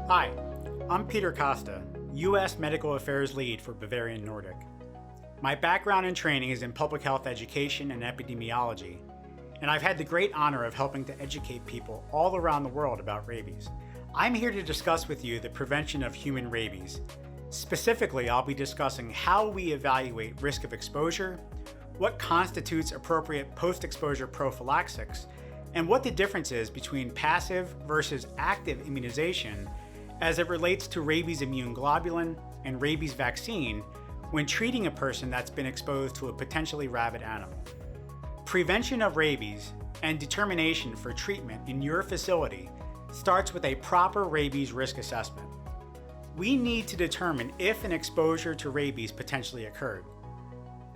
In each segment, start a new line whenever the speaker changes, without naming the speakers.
Hi, I'm Peter Costa, U.S. Medical Affairs Lead for Bavarian Nordic. My background and training is in public health education and epidemiology, and I've had the great honor of helping to educate people all around the world about rabies. I'm here to discuss with you the prevention of human rabies. Specifically, I'll be discussing how we evaluate risk of exposure, what constitutes appropriate post-exposure prophylaxis, and what the difference is between passive versus active immunization as it relates to rabies immune globulin and rabies vaccine when treating a person that's been exposed to a potentially rabid animal. Prevention of rabies and determination for treatment in your facility starts with a proper rabies risk assessment. We need to determine if an exposure to rabies potentially occurred.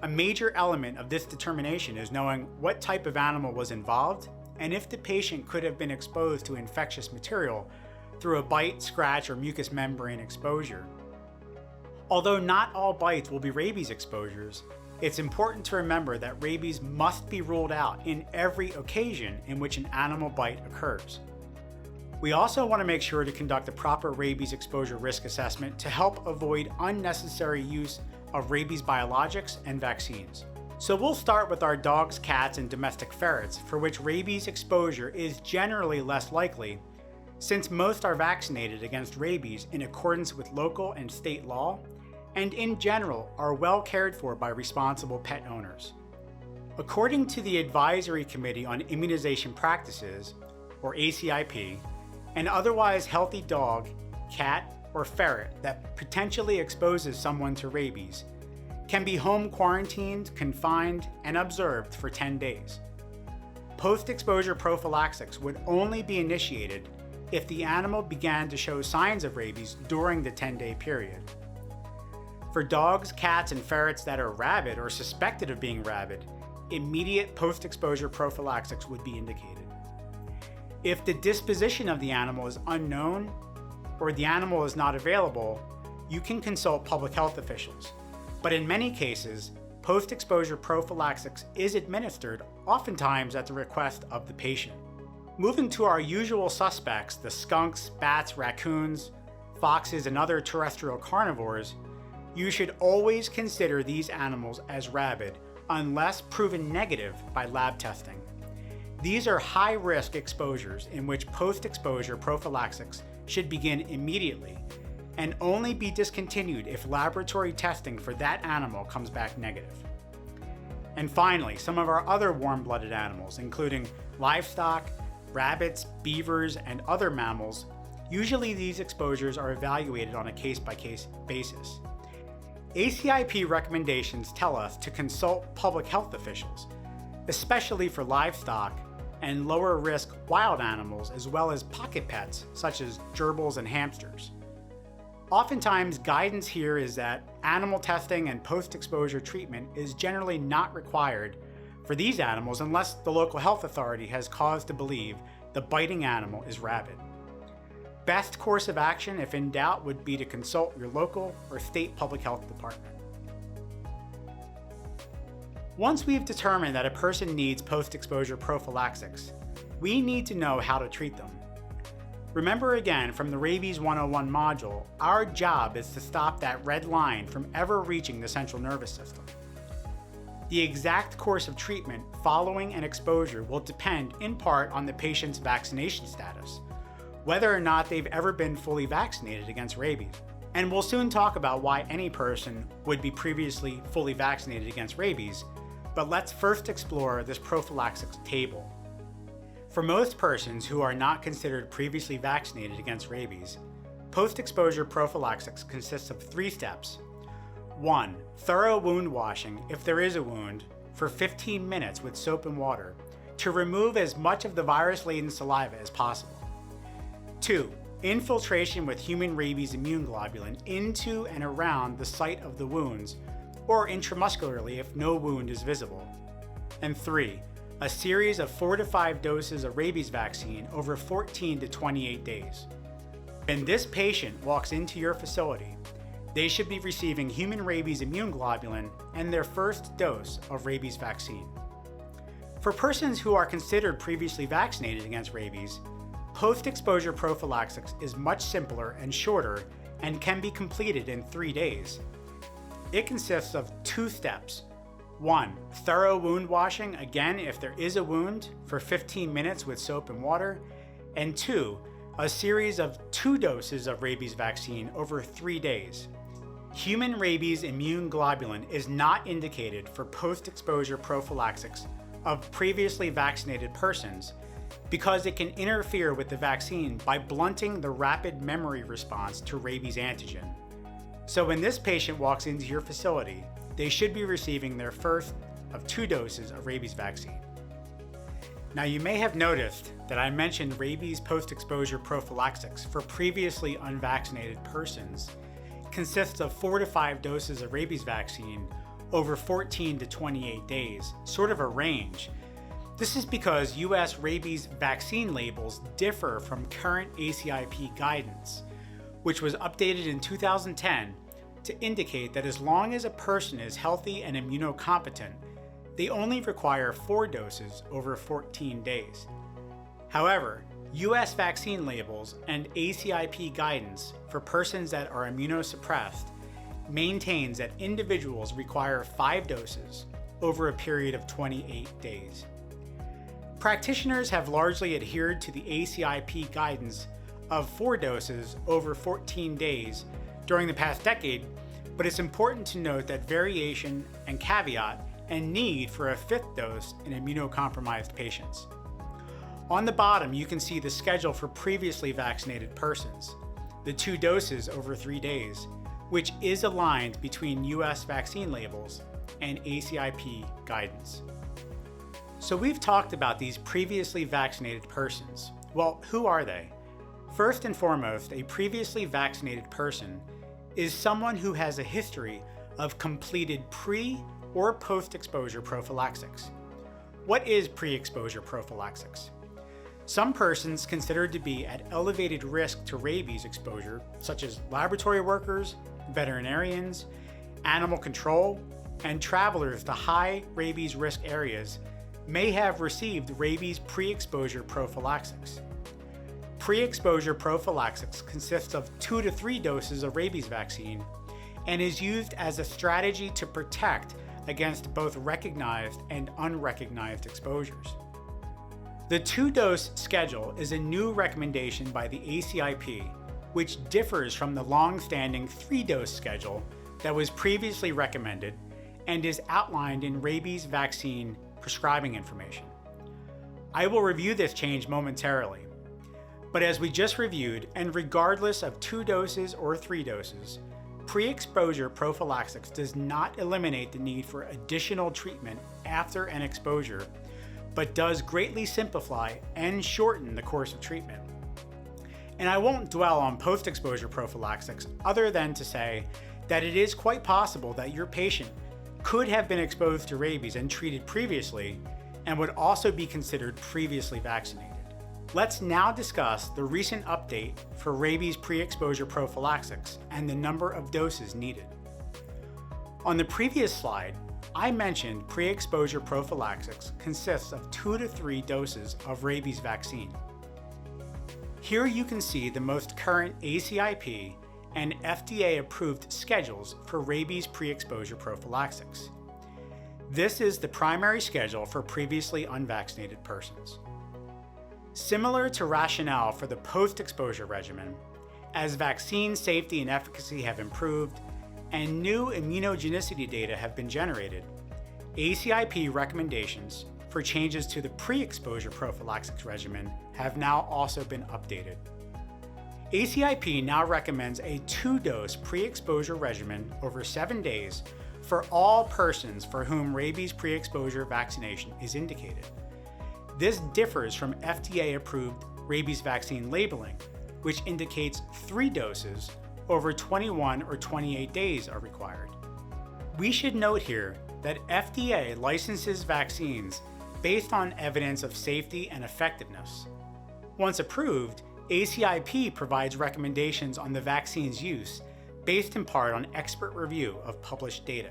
A major element of this determination is knowing what type of animal was involved and if the patient could have been exposed to infectious material through a bite, scratch, or mucous membrane exposure. Although not all bites will be rabies exposures, it's important to remember that rabies must be ruled out in every occasion in which an animal bite occurs. We also want to make sure to conduct a proper rabies exposure risk assessment to help avoid unnecessary use of rabies biologics and vaccines. So we'll start with our dogs, cats, and domestic ferrets, for which rabies exposure is generally less likely, since most are vaccinated against rabies in accordance with local and state law, and in general are well cared for by responsible pet owners. According to the Advisory Committee on Immunization Practices, or ACIP, an otherwise healthy dog, cat, or ferret that potentially exposes someone to rabies can be home quarantined, confined, and observed for 10 days. Post-exposure prophylaxis would only be initiated if the animal began to show signs of rabies during the 10-day period. For dogs, cats, and ferrets that are rabid or suspected of being rabid, immediate post-exposure prophylaxis would be indicated. If the disposition of the animal is unknown or the animal is not available, you can consult public health officials. But in many cases, post-exposure prophylaxis is administered, oftentimes at the request of the patient. Moving to our usual suspects, the skunks, bats, raccoons, foxes, and other terrestrial carnivores, you should always consider these animals as rabid unless proven negative by lab testing. These are high-risk exposures in which post-exposure prophylaxis should begin immediately and only be discontinued if laboratory testing for that animal comes back negative. And finally, some of our other warm-blooded animals, including livestock, rabbits, beavers, and other mammals, usually these exposures are evaluated on a case-by-case basis. ACIP recommendations tell us to consult public health officials, especially for livestock and lower-risk wild animals, as well as pocket pets such as gerbils and hamsters. Oftentimes, guidance here is that animal testing and post-exposure treatment is generally not required for these animals unless the local health authority has cause to believe the biting animal is rabid. Best course of action, if in doubt, would be to consult your local or state public health department. Once we've determined that a person needs post-exposure prophylaxis, we need to know how to treat them. Remember again from the Rabies 101 module, our job is to stop that red line from ever reaching the central nervous system. The exact course of treatment following an exposure will depend in part on the patient's vaccination status, whether or not they've ever been fully vaccinated against rabies. And we'll soon talk about why any person would be previously fully vaccinated against rabies, but let's first explore this prophylaxis table. For most persons who are not considered previously vaccinated against rabies, post-exposure prophylaxis consists of 3 steps. 1. Thorough wound washing, if there is a wound, for 15 minutes with soap and water to remove as much of the virus-laden saliva as possible. 2. Infiltration with human rabies immune globulin into and around the site of the wounds, or intramuscularly if no wound is visible. And 3. A series of 4 to 5 doses of rabies vaccine over 14 to 28 days. When this patient walks into your facility, they should be receiving human rabies immune globulin and their first dose of rabies vaccine. For persons who are considered previously vaccinated against rabies, post-exposure prophylaxis is much simpler and shorter and can be completed in 3 days. It consists of 2 steps. 1. Thorough wound washing, again if there is a wound, for 15 minutes with soap and water. And 2. A series of 2 doses of rabies vaccine over 3 days. Human rabies immune globulin is not indicated for post-exposure prophylaxis of previously vaccinated persons because it can interfere with the vaccine by blunting the rapid memory response to rabies antigen. So when this patient walks into your facility, they should be receiving their first of 2 doses of rabies vaccine. Now you may have noticed that I mentioned rabies post-exposure prophylaxis for previously unvaccinated persons consists of 4 to 5 doses of rabies vaccine over 14 to 28 days, sort of a range. This is because U.S. rabies vaccine labels differ from current ACIP guidance, which was updated in 2010 to indicate that as long as a person is healthy and immunocompetent, they only require 4 doses over 14 days. However, U.S. vaccine labels and ACIP guidance for persons that are immunosuppressed maintains that individuals require 5 doses over a period of 28 days. Practitioners have largely adhered to the ACIP guidance of 4 doses over 14 days during the past decade, but it's important to note that variation and caveat and need for a 5th dose in immunocompromised patients. On the bottom, you can see the schedule for previously vaccinated persons, the 2 doses over 3 days, which is aligned between U.S. vaccine labels and ACIP guidance. So we've talked about these previously vaccinated persons. Well, who are they? First and foremost, a previously vaccinated person is someone who has a history of completed pre- or post-exposure prophylaxis. What is pre-exposure prophylaxis? Some persons considered to be at elevated risk to rabies exposure, such as laboratory workers, veterinarians, animal control, and travelers to high rabies risk areas, may have received rabies pre-exposure prophylaxis. Pre-exposure prophylaxis consists of 2 to 3 doses of rabies vaccine and is used as a strategy to protect against both recognized and unrecognized exposures. The 2-dose schedule is a new recommendation by the ACIP, which differs from the long-standing 3-dose schedule that was previously recommended and is outlined in rabies vaccine prescribing information. I will review this change momentarily, but as we just reviewed, and regardless of 2 doses or 3 doses, pre-exposure prophylaxis does not eliminate the need for additional treatment after an exposure, but does greatly simplify and shorten the course of treatment. And I won't dwell on post-exposure prophylaxis other than to say that it is quite possible that your patient could have been exposed to rabies and treated previously and would also be considered previously vaccinated. Let's now discuss the recent update for rabies pre-exposure prophylaxis and the number of doses needed. On the previous slide, I mentioned pre-exposure prophylaxis consists of 2 to 3 doses of rabies vaccine. Here you can see the most current ACIP and FDA-approved schedules for rabies pre-exposure prophylaxis. This is the primary schedule for previously unvaccinated persons. Similar to rationale for the post-exposure regimen, as vaccine safety and efficacy have improved and new immunogenicity data have been generated, ACIP recommendations for changes to the pre-exposure prophylaxis regimen have now also been updated. ACIP now recommends a 2-dose pre-exposure regimen over 7 days for all persons for whom rabies pre-exposure vaccination is indicated. This differs from FDA-approved rabies vaccine labeling, which indicates 3 doses over 21 or 28 days are required. We should note here that FDA licenses vaccines based on evidence of safety and effectiveness. Once approved, ACIP provides recommendations on the vaccine's use based in part on expert review of published data.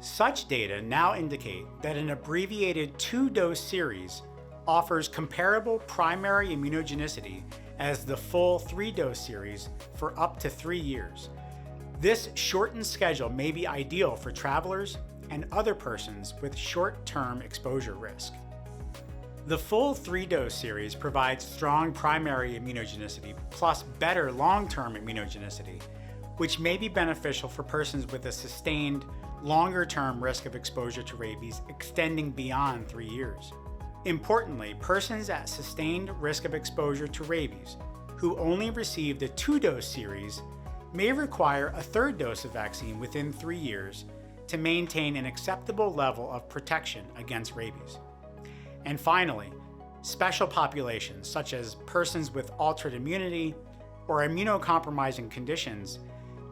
Such data now indicate that an abbreviated 2-dose series offers comparable primary immunogenicity as the full 3-dose series for up to 3 years. This shortened schedule may be ideal for travelers and other persons with short-term exposure risk. The full 3-dose series provides strong primary immunogenicity plus better long-term immunogenicity, which may be beneficial for persons with a sustained, longer-term risk of exposure to rabies extending beyond 3 years. Importantly, persons at sustained risk of exposure to rabies who only received a 2-dose series may require a 3rd dose of vaccine within 3 years to maintain an acceptable level of protection against rabies. And finally, special populations such as persons with altered immunity or immunocompromising conditions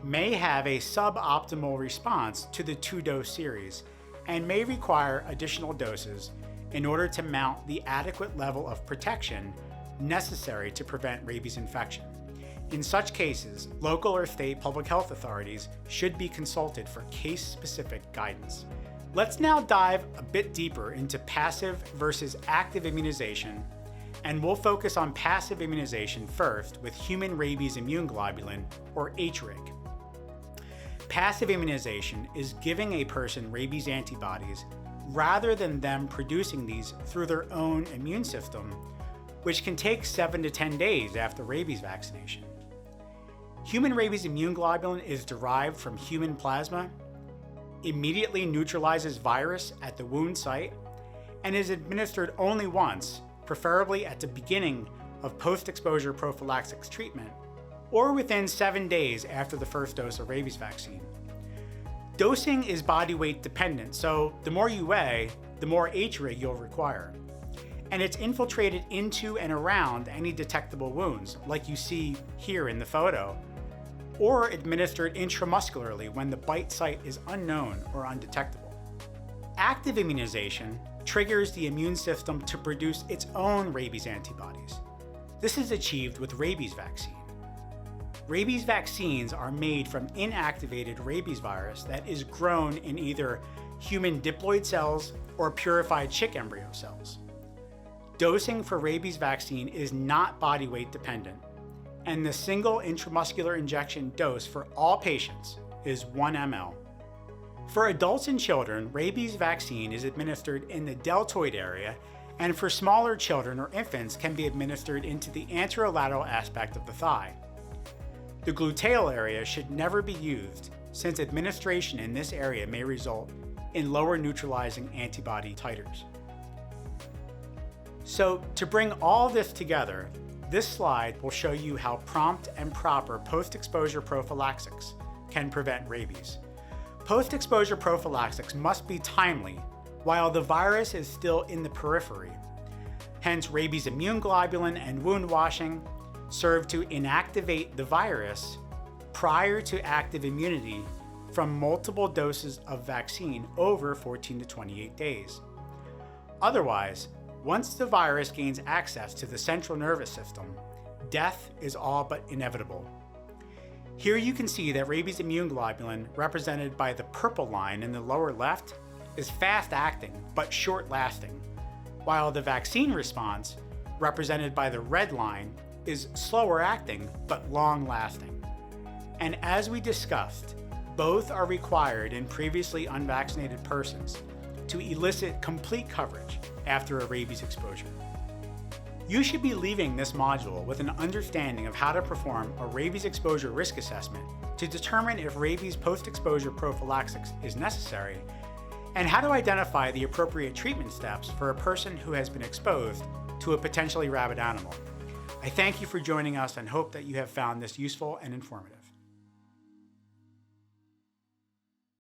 may have a suboptimal response to the 2-dose series and may require additional doses in order to mount the adequate level of protection necessary to prevent rabies infection. In such cases, local or state public health authorities should be consulted for case-specific guidance. Let's now dive a bit deeper into passive versus active immunization, and we'll focus on passive immunization first with human rabies immune globulin, or HRIG. Passive immunization is giving a person rabies antibodies rather than them producing these through their own immune system, which can take 7 to 10 days after rabies vaccination. Human rabies immune globulin is derived from human plasma, immediately neutralizes virus at the wound site, and is administered only once, preferably at the beginning of post-exposure prophylaxis treatment, or within 7 days after the first dose of rabies vaccine. Dosing is body weight dependent, so the more you weigh, the more HRIG you'll require. And it's infiltrated into and around any detectable wounds, like you see here in the photo, or administered intramuscularly when the bite site is unknown or undetectable. Active immunization triggers the immune system to produce its own rabies antibodies. This is achieved with rabies vaccine. Rabies vaccines are made from inactivated rabies virus that is grown in either human diploid cells or purified chick embryo cells. Dosing for rabies vaccine is not body weight dependent, and the single intramuscular injection dose for all patients is 1 ml. For adults and children, rabies vaccine is administered in the deltoid area, and for smaller children or infants can be administered into the anterolateral aspect of the thigh. The gluteal area should never be used, since administration in this area may result in lower neutralizing antibody titers. So, to bring all this together, this slide will show you how prompt and proper post-exposure prophylaxis can prevent rabies. Post-exposure prophylaxis must be timely while the virus is still in the periphery. Hence, rabies immune globulin and wound washing serve to inactivate the virus prior to active immunity from multiple doses of vaccine over 14 to 28 days. Otherwise, once the virus gains access to the central nervous system, death is all but inevitable. Here you can see that rabies immune globulin, represented by the purple line in the lower left, is fast-acting but short-lasting, while the vaccine response, represented by the red line, is slower acting but long-lasting. And as we discussed, both are required in previously unvaccinated persons to elicit complete coverage after a rabies exposure. You should be leaving this module with an understanding of how to perform a rabies exposure risk assessment to determine if rabies post-exposure prophylaxis is necessary, and how to identify the appropriate treatment steps for a person who has been exposed to a potentially rabid animal. I thank you for joining us and hope that you have found this useful and informative.